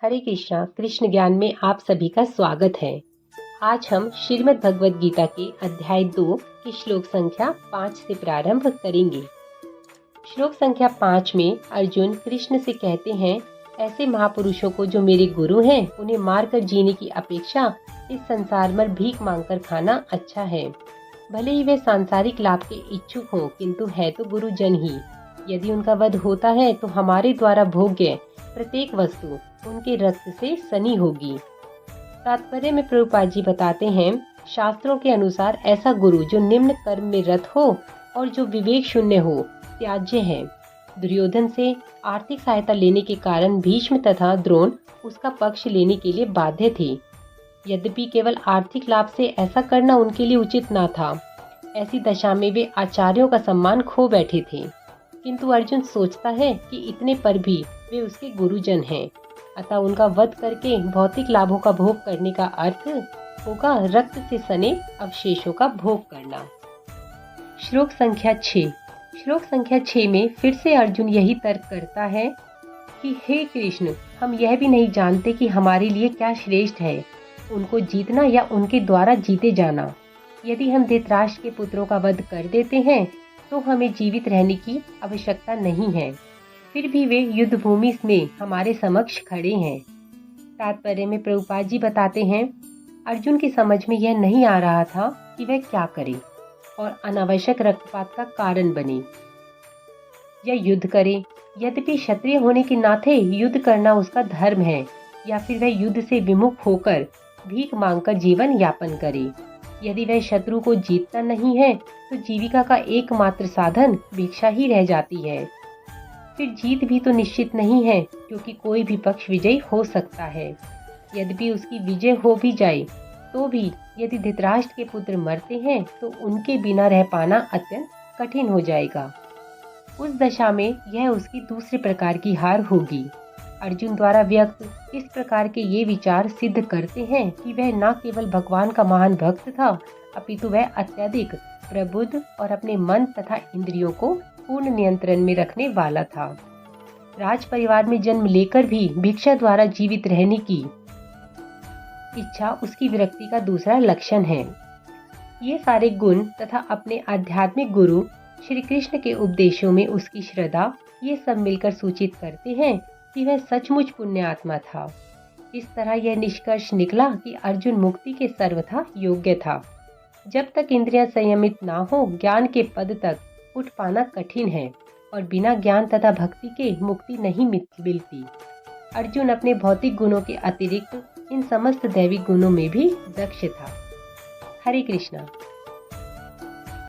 हरे कृष्णा। कृष्ण ज्ञान में आप सभी का स्वागत है। आज हम श्रीमद् भगवद गीता के अध्याय 2 की श्लोक संख्या 5 से प्रारंभ करेंगे। श्लोक संख्या 5 में अर्जुन कृष्ण से कहते हैं, ऐसे महापुरुषों को जो मेरे गुरु हैं, उन्हें मारकर जीने की अपेक्षा इस संसार में भीख मांगकर खाना अच्छा है। भले ही वे सांसारिक लाभ के इच्छुक हों, किंतु है तो गुरुजन ही। यदि उनका वध होता है तो हमारे द्वारा भोग्य प्रत्येक वस्तु उनके रक्त से सनी होगी। तात्पर्य में प्रभुपाद जी बताते हैं, शास्त्रों के अनुसार ऐसा गुरु जो निम्न कर्म में रत हो और जो विवेक शून्य हो, त्याज्य है। दुर्योधन से आर्थिक सहायता लेने के कारण भीष्म तथा द्रोण उसका पक्ष लेने के लिए बाध्य थे। यद्यपि केवल आर्थिक लाभ से ऐसा करना उनके लिए उचित न था। ऐसी दशा में वे आचार्यों का सम्मान खो बैठे थे। किंतु अर्जुन सोचता है कि इतने पर भी वे उसके गुरुजन हैं, अतः उनका वध करके भौतिक लाभों का भोग करने का अर्थ होगा रक्त से सने अवशेषों का भोग करना। श्लोक संख्या 6 में फिर से अर्जुन यही तर्क करता है कि हे कृष्ण, हम यह भी नहीं जानते कि हमारे लिए क्या श्रेष्ठ है, उनको जीतना या उनके द्वारा जीते जाना। यदि हम धृतराष्ट्र के पुत्रों का वध कर देते हैं तो हमें जीवित रहने की आवश्यकता नहीं है, फिर भी वे युद्ध भूमि में हमारे समक्ष खड़े हैं। तात्पर्य में प्रभुपाद जी बताते हैं, अर्जुन की समझ में यह नहीं आ रहा था कि वह क्या करे और अनावश्यक रक्तपात का कारण बने या युद्ध करे। यद्यपि क्षत्रिय होने के नाते युद्ध करना उसका धर्म है, या फिर वह युद्ध से विमुख होकर भीख मांगकर जीवन यापन करे। यदि वह शत्रु को जीतता नहीं है तो जीविका का एकमात्र साधन भिक्षा ही रह जाती है। फिर जीत भी तो निश्चित नहीं है, क्योंकि कोई भी पक्ष विजयी हो सकता है। यद्यपि उसकी विजय हो भी जाए तो भी यदि धृतराष्ट्र के पुत्र मरते हैं तो उनके बिना रह पाना अत्यंत कठिन हो जाएगा। उस दशा में यह उसकी दूसरे प्रकार की हार होगी। अर्जुन द्वारा व्यक्त इस प्रकार के ये विचार सिद्ध करते हैं कि वह न केवल भगवान का महान भक्त था, अपितु वह अत्यधिक प्रबुद्ध और अपने मन तथा इंद्रियों को पूर्ण नियंत्रण में रखने वाला था। राज परिवार में जन्म लेकर भी भिक्षा द्वारा जीवित रहने की इच्छा उसकी विरक्ति का दूसरा लक्षण है। ये सारे गुण तथा अपने आध्यात्मिक गुरु श्री कृष्ण के उपदेशों में उसकी श्रद्धा, ये सब मिलकर सूचित करते हैं कि वह सचमुच पुण्य आत्मा था। इस तरह यह निष्कर्ष निकला कि अर्जुन मुक्ति के सर्वथा योग्य था। जब तक इंद्रियां संयमित ना हो, ज्ञान के पद तक उठ पाना कठिन है और बिना ज्ञान तथा भक्ति के मुक्ति नहीं मिलती। अर्जुन अपने भौतिक गुणों के अतिरिक्त इन समस्त दैविक गुणों में भी दक्ष था। हरे कृष्णा।